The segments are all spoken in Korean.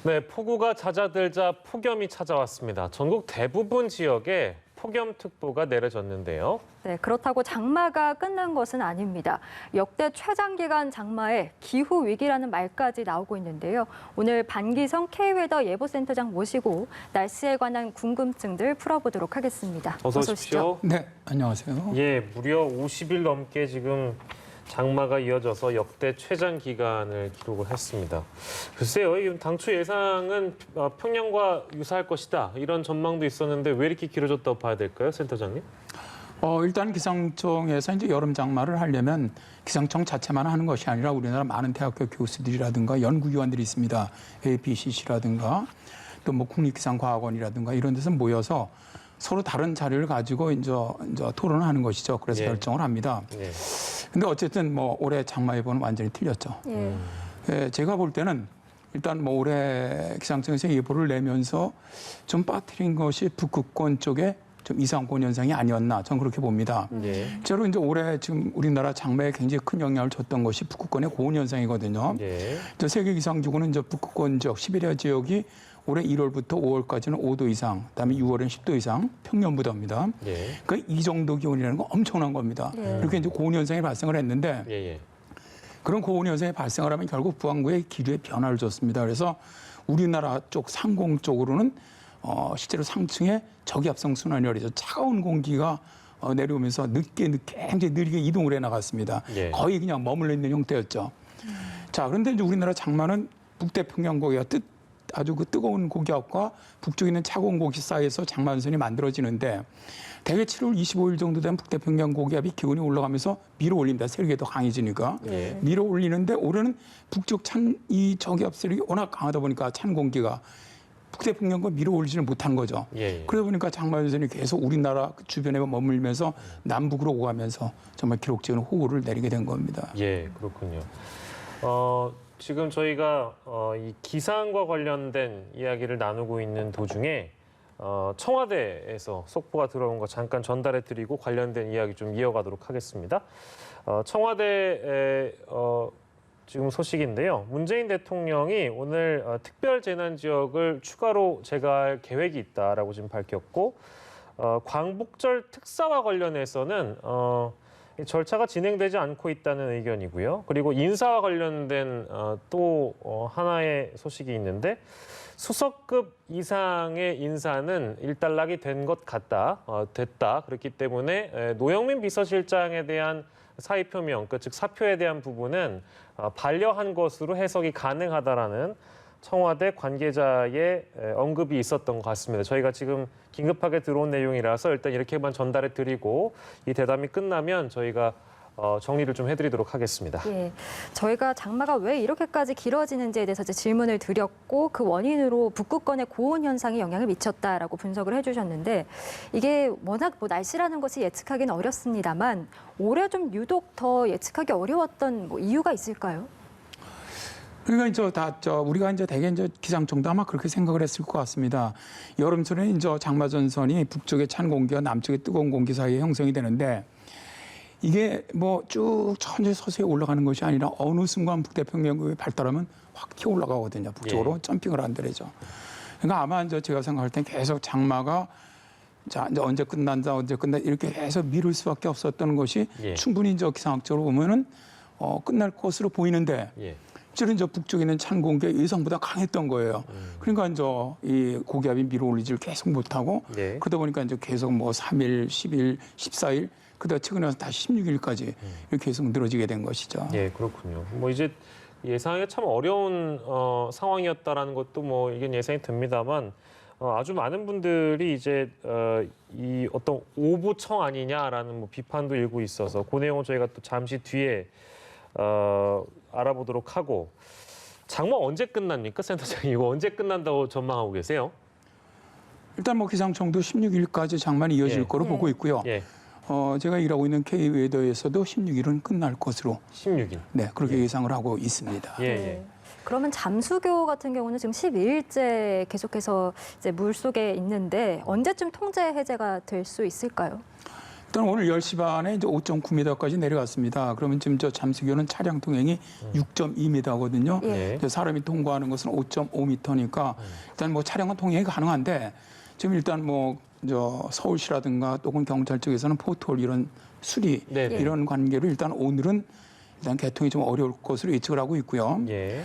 네, 폭우가 잦아들자 폭염이 찾아왔습니다. 전국 대부분 지역에 폭염특보가 내려졌는데요. 네, 그렇다고 장마가 끝난 것은 아닙니다. 역대 최장기간 장마에 기후 위기라는 말까지 나오고 있는데요. 오늘 반기성 K웨더 예보센터장 모시고 날씨에 관한 궁금증들 풀어보도록 하겠습니다. 어서 오십시오. 네, 안녕하세요. 예, 무려 50일 넘게 지금 장마가 이어져서 역대 최장 기간을 기록을 했습니다. 글쎄요, 이 당초 예상은 평년과 유사할 것이다 이런 전망도 있었는데 왜 이렇게 길어졌다고 봐야 될까요, 센터장님? 일단 기상청에서 이제 여름 장마를 하려면 기상청 자체만 하는 것이 아니라 우리나라 많은 대학교 교수들이라든가 연구기관들이 있습니다. APCC라든가 또 뭐 국립기상과학원이라든가 이런 데서 모여서 서로 다른 자료를 가지고 이제 토론하는 것이죠. 그래서 예. 결정을 합니다. 예. 근데 어쨌든 뭐 올해 장마 예보는 완전히 틀렸죠. 예, 제가 볼 때는 일단 뭐 올해 기상청에서 예보를 내면서 좀 빠뜨린 것이 북극권 쪽에 좀 이상고온 현상이 아니었나 저는 그렇게 봅니다. 예. 실제로 이제 올해 지금 우리나라 장마에 굉장히 큰 영향을 줬던 것이 북극권의 고온 현상이거든요. 예. 세계 기상기구는 이제 북극권 지역 시베리아 지역이 올해 1월부터 5월까지는 5도 이상, 그다음에 6월은 10도 이상 평년보다입니다. 예. 그러니까 이 정도 기온이라는 건 엄청난 겁니다. 이렇게 이제 고온 현상이 발생을 했는데 예. 그런 고온 현상이 발생을 하면 결국 부항구의 기류에 변화를 줬습니다. 그래서 우리나라 쪽 상공 쪽으로는 실제로 상층에 저기압성 순환이 어리죠. 차가운 공기가 내려오면서 굉장히 느리게 이동을 해 나갔습니다. 예. 거의 그냥 머물러 있는 형태였죠. 자, 그런데 이제 우리나라 장마는 북태평양 고기가 아주 그 뜨거운 고기압과 북쪽에 있는 차가운 고기 사이에서 장마전선이 만들어지는데 대개 7월 25일 정도 되면 북태평양 고기압이 기온이 올라가면서 밀어올립니다. 세력이 더 강해지니까. 예. 밀어올리는데 올해는 북쪽 이 저기압 세력이 워낙 강하다 보니까 찬 공기가 북태평양과 밀어올리지는 못한 거죠. 예. 그러다 보니까 장마전선이 계속 우리나라 주변에 머물면서 남북으로 오가면서 정말 기록적인 호우를 내리게 된 겁니다. 예, 그렇군요. 지금 저희가 이 기상과 관련된 이야기를 나누고 있는 도중에 청와대에서 속보가 들어온 거 잠깐 전달해 드리고 관련된 이야기 좀 이어가도록 하겠습니다. 청와대의 지금 소식인데요. 문재인 대통령이 오늘 특별 재난 지역을 추가로 제거할 계획이 있다라고 지금 밝혔고 광복절 특사와 관련해서는 절차가 진행되지 않고 있다는 의견이고요. 그리고 인사와 관련된 또 하나의 소식이 있는데 수석급 이상의 인사는 일단락이 된 것 같다, 됐다. 그렇기 때문에 노영민 비서실장에 대한 사의 표명, 즉 사표에 대한 부분은 반려한 것으로 해석이 가능하다라는 청와대 관계자의 언급이 있었던 것 같습니다. 저희가 지금 긴급하게 들어온 내용이라서 일단 이렇게만 전달해 드리고 이 대담이 끝나면 저희가 정리를 좀 해드리도록 하겠습니다. 예, 저희가 장마가 왜 이렇게까지 길어지는지에 대해서 이제 질문을 드렸고 그 원인으로 북극권의 고온 현상이 영향을 미쳤다라고 분석을 해주셨는데 이게 워낙 뭐 날씨라는 것이 예측하기는 어렵습니다만 올해 좀 유독 더 예측하기 어려웠던 뭐 이유가 있을까요? 그러니까 우리가 이제 대개 이제 기상청도 아마 그렇게 생각을 했을 것 같습니다. 여름철에는 이제 장마 전선이 북쪽의 찬 공기와 남쪽의 뜨거운 공기 사이에 형성이 되는데 이게 뭐 쭉 천천히 서서히 올라가는 것이 아니라 어느 순간 북태평양에 발달하면 확 튀어 올라가거든요. 북쪽으로 예. 점핑을 한다래죠. 그러니까 아마 이제 제가 생각할 땐 계속 장마가 자 이제 언제 끝난다 이렇게 해서 미룰 수밖에 없었던 것이 예. 충분히 이제 기상학적으로 보면은 끝날 것으로 보이는데. 예. 실은 저 북쪽에 있는 찬 공기가 예상보다 강했던 거예요. 그러니까 이제 이 고기압이 밀어올리지를 계속 못하고 예. 그러다 보니까 이제 계속 뭐 3일, 10일, 14일 그다가 최근에 와서 다시 16일까지 이렇게 계속 늘어지게 된 것이죠. 예, 그렇군요. 뭐 이제 예상하기가 참 어려운 상황이었다라는 것도 뭐 이게 예상이 듭니다만 아주 많은 분들이 이제 이 어떤 오보청 아니냐라는 뭐 비판도 일고 있어서 그 내용은 저희가 또 잠시 뒤에 알아보도록 하고 장마 언제 끝납니까, 센터장님? 이거 언제 끝난다고 전망하고 계세요? 일단 뭐 기상청도 16일까지 장마는 이어질 예. 거로 예. 보고 있고요. 예, 제가 일하고 있는 K웨더에서도 16일은 끝날 것으로 16일. 네 그렇게 예상을 하고 있습니다. 예, 네. 예. 그러면 잠수교 같은 경우는 지금 12일째 계속해서 이제 물 속에 있는데 언제쯤 통제 해제가 될 수 있을까요? 일단 오늘 10시 반에 이제 5.9m까지 내려갔습니다. 그러면 지금 저 잠수교는 차량 통행이 6.2m거든요. 예. 사람이 통과하는 것은 5.5m니까 일단 뭐 차량은 통행이 가능한데 지금 일단 뭐 저 서울시라든가 또는 경찰 쪽에서는 포털 이런 수리 네네. 이런 관계로 일단 오늘은 일단 개통이 좀 어려울 것으로 예측을 하고 있고요. 예.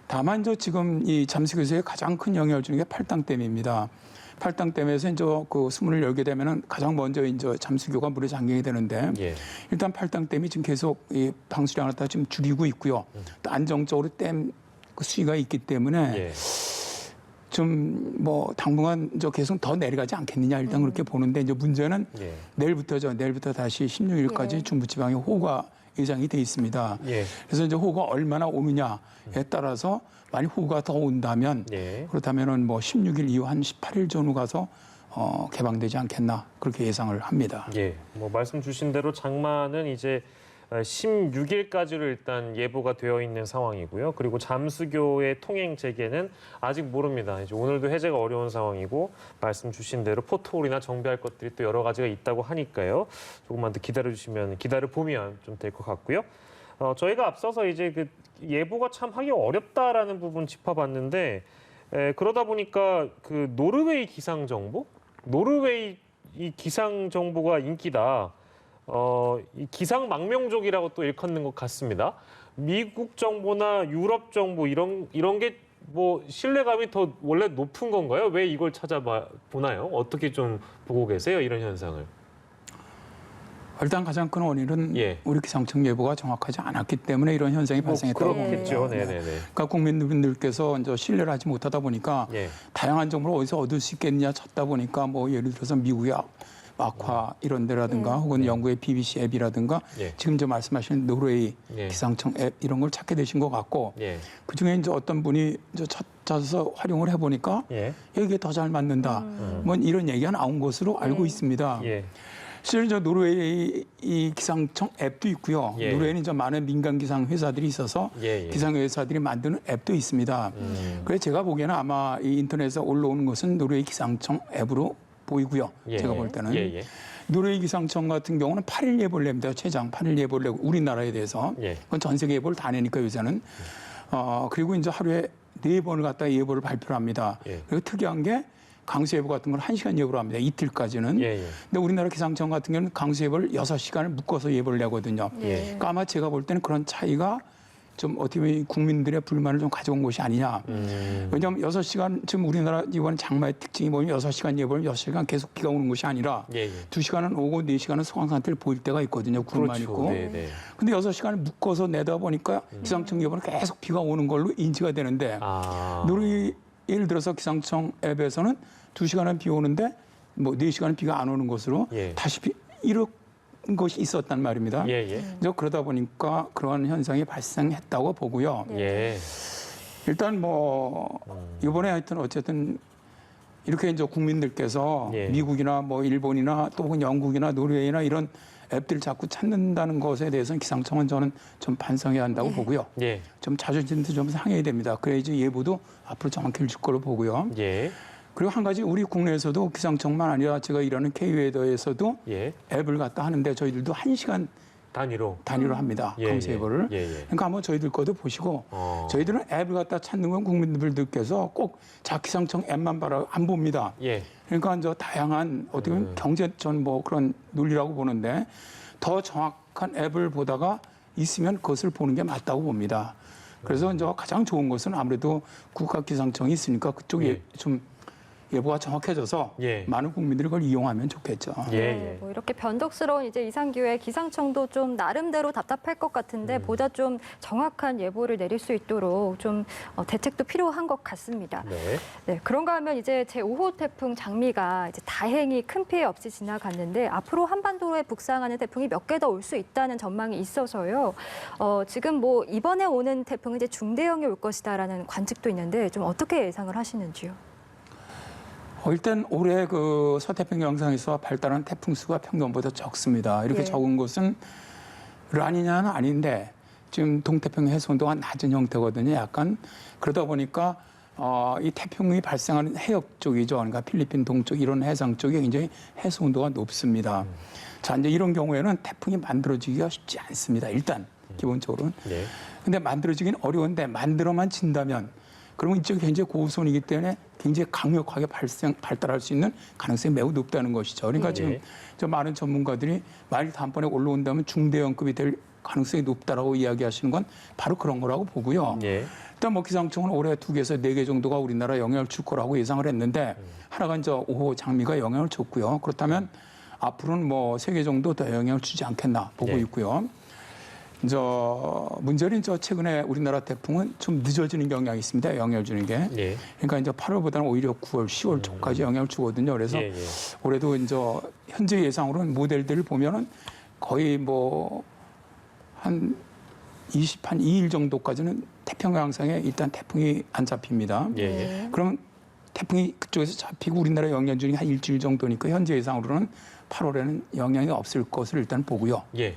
다만 저 지금 이 잠수교소에 가장 큰 영향을 주는 게 팔당댐입니다. 팔당댐에서 이제 그 수문을 열게 되면은 가장 먼저 이제 잠수교가 물에 잠기게 되는데 예. 일단 팔당댐이 지금 계속 이 방수량을 다 지금 줄이고 있고요. 또 안정적으로 댐 그 수위가 있기 때문에 예. 좀 뭐 당분간 저 계속 더 내려가지 않겠느냐 일단 그렇게 보는데 이제 문제는 예. 내일부터 다시 16일까지 예. 중부지방에 호우가 예상이 돼 있습니다. 예. 그래서 이제 호우가 얼마나 오느냐에 따라서 만약 호우가 더 온다면 예. 그렇다면은 뭐 16일 이후 한 18일 전후 가서 개방되지 않겠나 그렇게 예상을 합니다. 예. 뭐 말씀 주신 대로 장마는 이제 16일까지로 일단 예보가 되어 있는 상황이고요. 그리고 잠수교의 통행 재개는 아직 모릅니다. 이제 오늘도 해제가 어려운 상황이고 말씀 주신 대로 포토홀이나 정비할 것들이 또 여러 가지가 있다고 하니까요. 조금만 더 기다려 보면 좀 될 것 같고요. 저희가 앞서서 이제 그 예보가 참 하기 어렵다라는 부분 짚어봤는데 그러다 보니까 그 노르웨이 기상 정보, 노르웨이 이 기상 정보가 인기다. 이 기상 망명족이라고 또 일컫는 것 같습니다. 미국 정보나 유럽 정보 이런 게 뭐 신뢰감이 더 원래 높은 건가요? 왜 이걸 찾아보나요? 어떻게 좀 보고 계세요? 이런 현상을. 일단 가장 큰 원인은 예. 우리 기상청 예보가 정확하지 않았기 때문에 이런 현상이 발생했다고 그렇겠죠. 봅니다. 네네네. 그러니까 국민분들께서 이제 신뢰를 하지 못하다 보니까 예. 다양한 정보를 어디서 얻을 수 있겠냐 찾다 보니까 뭐 예를 들어서 미국의 마화 이런 데라든가 혹은 영국의 BBC 앱이라든가 예. 지금 저 말씀하신 노르웨이 예. 기상청 앱 이런 걸 찾게 되신 것 같고 예. 그중에 이제 어떤 분이 이제 찾아서 활용을 해보니까 예. 이게 더 잘 맞는다. 뭐 이런 얘기가 나온 것으로 알고 있습니다. 예. 실은 저 노르웨이 이 기상청 앱도 있고요. 예. 노르웨이는 저 많은 민간 기상 회사들이 있어서 예. 예. 기상 회사들이 만드는 앱도 있습니다. 그래서 제가 보기에는 아마 이 인터넷에 올라오는 것은 노르웨이 기상청 앱으로 보이고요. 예. 제가 볼 때는 예. 노르웨이 기상청 같은 경우는 8일 예보를 냅니다. 최장 8일 예보를 내고 우리나라에 대해서 예. 그건 전 세계 예보를 다 내니까 요새는 그리고 이제 하루에 4번을 갖다 예보를 발표를 합니다. 예. 그리고 특이한 게 강수 예보 같은 걸 1시간 예보로 합니다. 이틀까지는. 예. 근데 우리나라 기상청 같은 경우는 강수 예보를 6시간을 묶어서 예보를 내거든요. 예. 그러니까 아마 제가 볼 때는 그런 차이가 좀 어떻게 보면 국민들의 불만을 좀 가져온 것이 아니냐. 왜냐하면 6시간 지금 우리나라 이번 장마의 특징이 뭐냐면 6시간 예보는 6시간 계속 비가 오는 것이 아니라 예. 2시간은 오고 4시간은 소강 상태를 보일 때가 있거든요. 구름만 그렇죠. 있고. 네. 근데 6시간을 묶어서 내다 보니까 기상청 예보는 계속 비가 오는 걸로 인지가 되는데 아. 예를 들어서 기상청 앱에서는 2시간은 비 오는데 뭐 4시간은 비가 안 오는 것으로 예. 다시 이런 것이 있었단 말입니다. 예. 이제 그러다 보니까 그런 현상이 발생했다고 보고요. 예. 일단 뭐 이번에 하여튼 어쨌든 이렇게 이제 국민들께서 예. 미국이나 뭐 일본이나 또 혹은 영국이나 노르웨이나 이런 앱들을 자꾸 찾는다는 것에 대해서는 기상청은 저는 좀 반성해야 한다고 보고요. 예. 좀 자존심도 좀 상해야 됩니다. 그래야지 예보도 앞으로 정확해질 걸로 보고요. 예. 그리고 한 가지 우리 국내에서도 기상청만 아니라 제가 일하는 K웨더에서도 예. 앱을 갖다 하는데 저희들도 1시간 단위로 합니다. 예. 강수 예보를. 예. 그러니까 한번 저희들 것도 보시고 저희들은 앱을 갖다 찾는 건 국민들께서 꼭 자기상청 앱만 봐라 안 봅니다. 예. 그러니까 이제 다양한 어떻게 보면 경제전 뭐 그런 논리라고 보는데 더 정확한 앱을 보다가 있으면 그것을 보는 게 맞다고 봅니다. 그래서 이제 가장 좋은 것은 아무래도 국가기상청이 있으니까 그쪽에 예. 좀 예보가 정확해져서 예. 많은 국민들이 그걸 이용하면 좋겠죠. 예. 뭐 이렇게 변덕스러운 이제 이상 기후에 기상청도 좀 나름대로 답답할 것 같은데 보다 좀 정확한 예보를 내릴 수 있도록 좀 대책도 필요한 것 같습니다. 네. 네, 그런가 하면 이제 제5호 태풍 장미가 이제 다행히 큰 피해 없이 지나갔는데 앞으로 한반도에 북상하는 태풍이 몇 개 더 올 수 있다는 전망이 있어서요. 지금 뭐 이번에 오는 태풍은 이제 중대형이 올 것이다라는 관측도 있는데 좀 어떻게 예상을 하시는지요? 일단 올해 그 서태평 영상에서 발달한 태풍 수가 평균보다 적습니다. 이렇게 예. 적은 것은 라니냐는 아닌데 지금 동태평 해상도가 낮은 형태거든요. 약간 그러다 보니까 이 태풍이 발생하는 해역 쪽이죠. 그러니까 필리핀 동쪽 이런 해상 쪽에 굉장히 해수 온도가 높습니다. 자, 이제 이런 경우에는 태풍이 만들어지기가 쉽지 않습니다. 일단 기본적으로는. 네. 근데 만들어지긴 어려운데 만들어만 진다면 그러면 이쪽이 굉장히 고수온이기 때문에 굉장히 강력하게 발달할 수 있는 가능성이 매우 높다는 것이죠. 그러니까 지금 저 많은 전문가들이 만일 다음번에 올라온다면 중대형급이 될 가능성이 높다라고 이야기하시는 건 바로 그런 거라고 보고요. 예. 일단 뭐 기상청은 올해 2개에서 4개 정도가 우리나라 영향을 줄 거라고 예상을 했는데 하나가 이제 5호 장미가 영향을 줬고요. 그렇다면 앞으로는 뭐 3개 정도 더 영향을 주지 않겠나 보고 예. 있고요. 문제는 최근에 우리나라 태풍은 좀 늦어지는 경향이 있습니다. 영향을 주는 게. 예. 그러니까 이제 8월보다는 오히려 9월, 10월 초까지 영향을 주거든요. 그래서 예, 예. 올해도 이제 현재 예상으로는 모델들을 보면은 거의 뭐 한 2일 정도까지는 태평양 항상에 일단 태풍이 안 잡힙니다. 예, 예. 그럼 태풍이 그쪽에서 잡히고 우리나라에 영향 주는 게 한 일주일 정도니까 현재 예상으로는 8월에는 영향이 없을 것을 일단 보고요. 예.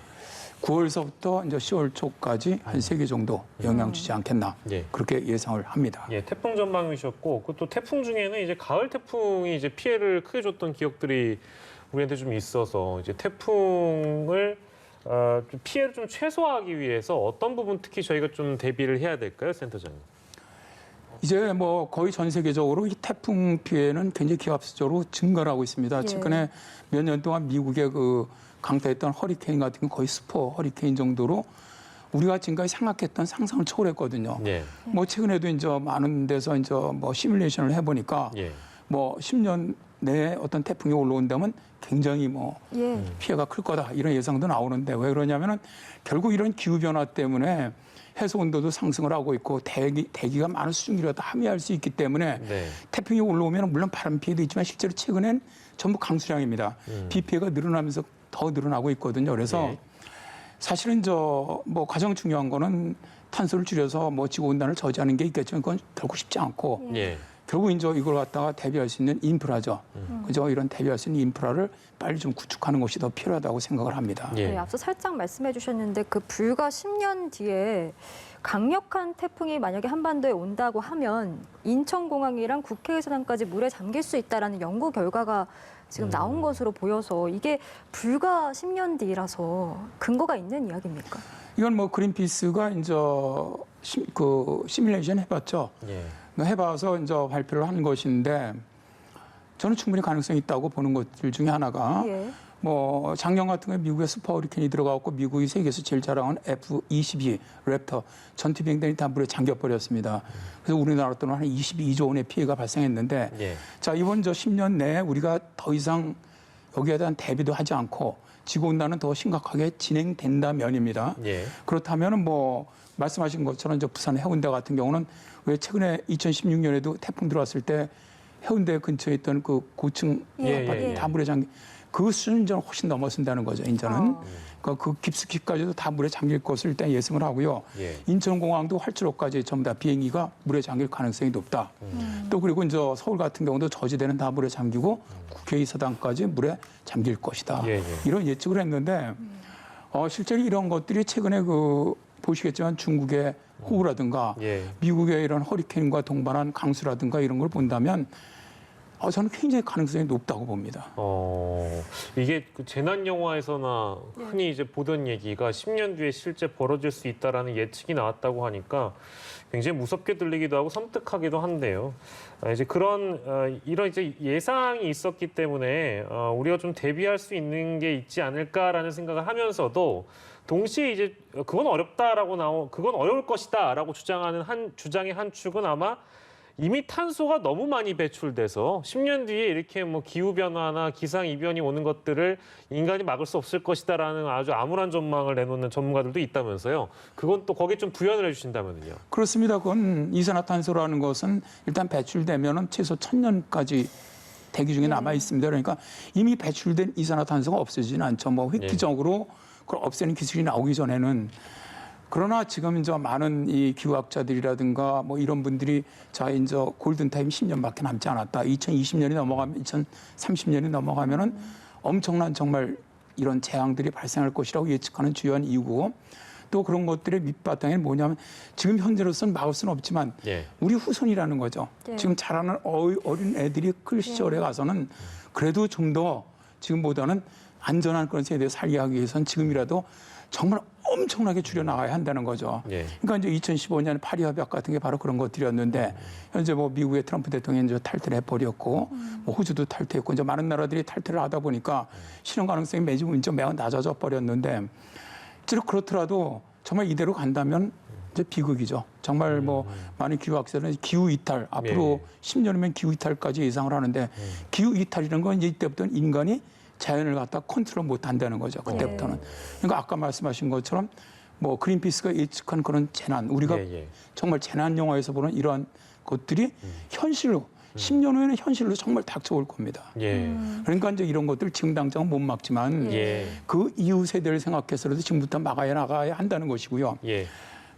9월서부터 이제 10월 초까지 한 3개 정도 영향 주지 않겠나 예. 그렇게 예상을 합니다. 예, 태풍 전망이셨고, 그 또 태풍 중에는 이제 가을 태풍이 이제 피해를 크게 줬던 기억들이 우리한테 좀 있어서 이제 태풍을 좀 피해를 좀 최소화하기 위해서 어떤 부분 특히 저희가 좀 대비를 해야 될까요, 센터장님? 이제 뭐 거의 전 세계적으로 이 태풍 피해는 굉장히 기하급수적으로 증가를 하고 있습니다. 예. 최근에 몇 년 동안 미국의 그 강타했던 허리케인 같은 건 거의 슈퍼 허리케인 정도로 우리가 지금까지 생각했던 상상을 초월했거든요. 예. 뭐 최근에도 이제 많은 데서 이제 뭐 시뮬레이션을 해보니까 예. 뭐 10년 내에 어떤 태풍이 올라온다면 굉장히 뭐 예. 피해가 클 거다 이런 예상도 나오는데 왜 그러냐면은 결국 이런 기후 변화 때문에 해수 온도도 상승을 하고 있고 대기가 많은 수증기를 다 함유할 수 있기 때문에 네. 태풍이 올라오면 물론 바람 피해도 있지만 실제로 최근엔 전부 강수량입니다. 비 피해가 늘어나면서 더 늘어나고 있거든요. 그래서 예. 사실은 뭐 가장 중요한 거는 탄소를 줄여서 뭐 지구 온난화를 저지하는 게 있겠지만 그건 결국 쉽지 않고 예. 결국 이제 이걸 갖다가 대비할 수 있는 인프라죠. 그죠? 이런 대비할 수 있는 인프라를 빨리 좀 구축하는 것이 더 필요하다고 생각을 합니다. 예. 네, 앞서 살짝 말씀해 주셨는데 그 불과 10년 뒤에 강력한 태풍이 만약에 한반도에 온다고 하면 인천공항이랑 국회의사당까지 물에 잠길 수 있다라는 연구 결과가 지금 나온 것으로 보여서 이게 불과 10년 뒤라서 근거가 있는 이야기입니까? 이건 뭐 그린피스가 이제 그 시뮬레이션 해봤죠. 예. 해봐서 이제 발표를 한 것인데 저는 충분히 가능성이 있다고 보는 것들 중에 하나가 예. 뭐 작년 같은 경우에 미국에 슈퍼 허리케인이 들어가고 미국이 세계에서 제일 자랑하는 F-22 랩터 전투 비행단이 다 물에 잠겨 버렸습니다. 그래서 우리나라 또는 한 22조 원의 피해가 발생했는데 예. 자 이번 10년 내에 우리가 더 이상 여기에 대한 대비도 하지 않고 지구 온난화는 더 심각하게 진행된다면입니다. 예. 그렇다면은 뭐 말씀하신 것처럼 부산 해운대 같은 경우는 왜 최근에 2016년에도 태풍 들어왔을 때 해운대 근처에 있던 그 고층 예, 아파트 예. 다 물에 잠긴 그 수준은 이제는 훨씬 넘어선다는 거죠. 이제는 아. 그러니까 그 깊숙이까지도 다 물에 잠길 것을 일단 예상을 하고요. 예. 인천공항도 활주로까지 전부 다 비행기가 물에 잠길 가능성이 높다. 또 그리고 이제 서울 같은 경우도 저지대는 다 물에 잠기고 국회의사당까지 물에 잠길 것이다. 예, 예. 이런 예측을 했는데 실제로 이런 것들이 최근에 보시겠지만 중국의 호우라든가 예. 미국의 이런 허리케인과 동반한 강수라든가 이런 걸 본다면 저는 굉장히 가능성이 높다고 봅니다. 이게 그 재난 영화에서나 흔히 이제 보던 얘기가 10년 뒤에 실제 벌어질 수 있다라는 예측이 나왔다고 하니까 굉장히 무섭게 들리기도 하고 섬뜩하기도 한데요. 이제 이런 이제 예상이 있었기 때문에 우리가 좀 대비할 수 있는 게 있지 않을까라는 생각을 하면서도 동시에 이제 그건 어려울 것이다라고 주장의 한 축은 아마 이미 탄소가 너무 많이 배출돼서 10년 뒤에 이렇게 뭐 기후변화나 기상이변이 오는 것들을 인간이 막을 수 없을 것이다라는 아주 암울한 전망을 내놓는 전문가들도 있다면서요. 그건 또 거기에 좀 부연을 해주신다면요. 그렇습니다. 그건 이산화탄소라는 것은 일단 배출되면은 최소 1000년까지 대기 중에 남아 있습니다. 그러니까 이미 배출된 이산화탄소가 없어지진 않죠. 뭐 획기적으로 그걸 없애는 기술이 나오기 전에는. 그러나 지금 이제 많은 이 기후학자들이라든가 뭐 이런 분들이 이제 골든타임 10년밖에 남지 않았다. 2020년이 넘어가면 2030년이 넘어가면은 엄청난 정말 이런 재앙들이 발생할 것이라고 예측하는 주요한 이유고 또 그런 것들의 밑바탕에 뭐냐면 지금 현재로서는 막을 수는 없지만 예. 우리 후손이라는 거죠. 예. 지금 자라는 어린 애들이 클 시절에 가서는 그래도 좀 더 지금보다는 안전한 그런 세대에 살게 하기 위해서는 지금이라도 정말 엄청나게 줄여나가야 한다는 거죠. 예. 그러니까 이제 2015년 파리 협약 같은 게 바로 그런 것들이었는데 현재 뭐 미국의 트럼프 대통령이 이제 탈퇴를 해버렸고 뭐 호주도 탈퇴했고 이제 많은 나라들이 탈퇴를 하다 보니까 실현 가능성이 매우 낮아져 버렸는데 그렇더라도 정말 이대로 간다면 이제 비극이죠. 정말 뭐 많은 기후 학자들은 기후 이탈 앞으로 10년이면 기후 이탈까지 예상을 하는데 기후 이탈이라는 건 이제 이때부터는 인간이 자연을 갖다 컨트롤 못 한다는 거죠. 그때부터는. 그러니까 아까 말씀하신 것처럼 뭐 그린피스가 예측한 그런 재난, 우리가 정말 재난 영화에서 보는 이러한 것들이 현실로 10년 후에는 현실로 정말 닥쳐올 겁니다. 그러니까 이제 이런 것들 지금 당장은 못 막지만 그 이후 세대를 생각해서라도 지금부터 나가야 한다는 것이고요.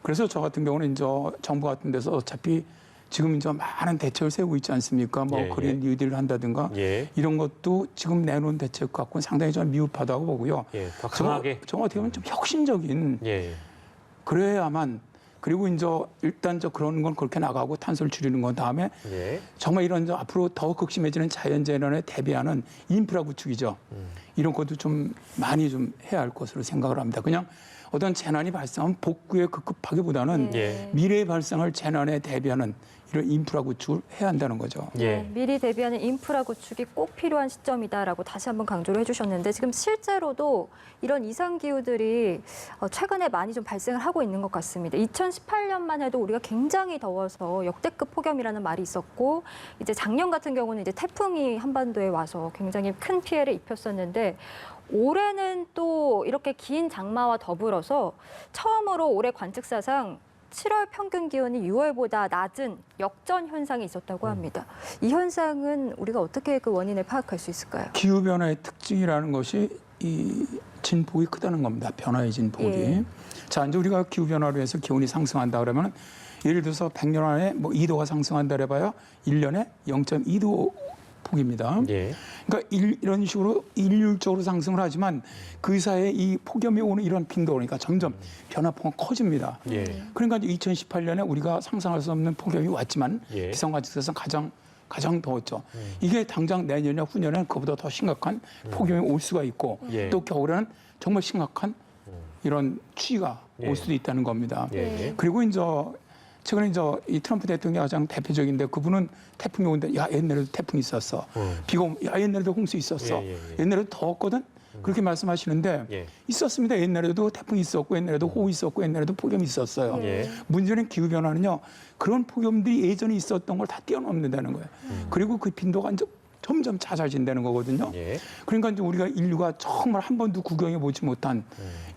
그래서 저 같은 경우는 이제 정부 같은 데서 어차피 지금 이제 많은 대책을 세우고 있지 않습니까? 뭐 그린 뉴딜을 한다든가 이런 것도 지금 내놓은 대책 갖고는 상당히 좀 미흡하다고 보고요. 더 강하게. 저 어떻게 보면 좀 혁신적인 그래야만 그리고 이제 일단 그런 건 그렇게 나가고 탄소를 줄이는 건 다음에 정말 이런 앞으로 더 극심해지는 자연재난에 대비하는 인프라 구축이죠. 이런 것도 좀 많이 좀 해야 할 것으로 생각을 합니다. 그냥 어떤 재난이 발생하면 복구에 급급하기보다는 미래에 발생할 재난에 대비하는 이런 인프라 구축을 해야 한다는 거죠. 미리 대비하는 인프라 구축이 꼭 필요한 시점이다라고 다시 한번 강조를 해주셨는데 지금 실제로도 이런 이상 기후들이 최근에 많이 좀 발생을 하고 있는 것 같습니다. 2018년만 해도 우리가 굉장히 더워서 역대급 폭염이라는 말이 있었고 이제 작년 같은 경우는 이제 태풍이 한반도에 와서 굉장히 큰 피해를 입혔었는데 올해는 또 이렇게 긴 장마와 더불어서 처음으로 올해 관측사상 7월 평균 기온이 6월보다 낮은 역전 현상이 있었다고 합니다. 이 현상은 우리가 어떻게 그 원인을 파악할 수 있을까요? 기후변화의 특징이라는 것이 이 진폭이 크다는 겁니다. 변화의 진폭이. 자, 이제 우리가 기후변화로 해서 기온이 상승한다 그러면 예를 들어서 100년 안에 뭐 2도가 상승한다 그래봐야 1년에 0.2도 폭입니다. 그러니까 이런 식으로 일률적으로 상승을 하지만 그 사이에 이 폭염이 오는 이런 빈도 그러니까 점점 변화폭은 커집니다. 그러니까 이제 2018년에 우리가 상상할 수 없는 폭염이 왔지만 기상관측에서 가장 더웠죠. 이게 당장 내년이나 후년에는 그보다 더 심각한 폭염이 올 수가 있고 또 겨울에는 정말 심각한 이런 추위가 올 수도 있다는 겁니다. 그리고 이제 최근에 이 트럼프 대통령이 가장 대표적인데 그분은 태풍이 오는데 야 옛날에도 태풍이 있었어. 비가 오면 야 옛날에도 홍수 있었어. 옛날에도 더웠거든. 그렇게 말씀하시는데 있었습니다. 옛날에도 태풍이 있었고 옛날에도 호우 있었고 옛날에도 폭염이 있었어요. 문제는 기후변화는요. 그런 폭염들이 예전에 있었던 걸 다 뛰어넘는다는 거예요. 그리고 그 빈도가 이제 점점 잦아진다는 거거든요. 그러니까 이제 우리가 인류가 정말 한 번도 구경해 보지 못한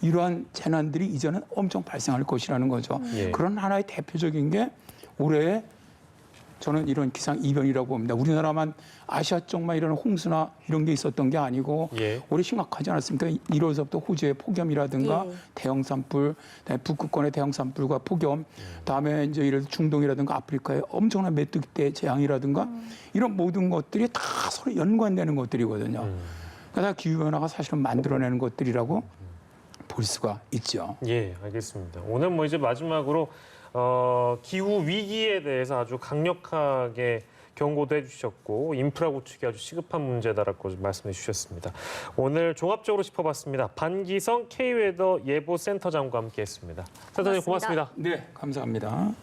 이러한 재난들이 이제는 엄청 발생할 것이라는 거죠. 그런 하나의 대표적인 게 올해 저는 이런 기상 이변이라고 봅니다. 우리나라만 아시아 쪽만 이런 홍수나 이런 게 있었던 게 아니고 올해 심각하지 않았습니까? 1월서부터 호주의 폭염이라든가 대형 산불, 북극권의 대형 산불과 폭염, 다음에 이제 이런 중동이라든가 아프리카의 엄청난 메뚜기떼 재앙이라든가 이런 모든 것들이 다 서로 연관되는 것들이거든요. 그러니까 기후변화가 사실은 만들어내는 것들이라고 볼 수가 있죠. 알겠습니다. 오늘 뭐 이제 마지막으로 기후 위기에 대해서 아주 강력하게 경고도 해주셨고 인프라 구축이 아주 시급한 문제다라고 말씀해 주셨습니다. 오늘 종합적으로 짚어봤습니다. 반기성 K웨더 예보센터장과 함께했습니다. 센터장님 고맙습니다. 네, 감사합니다.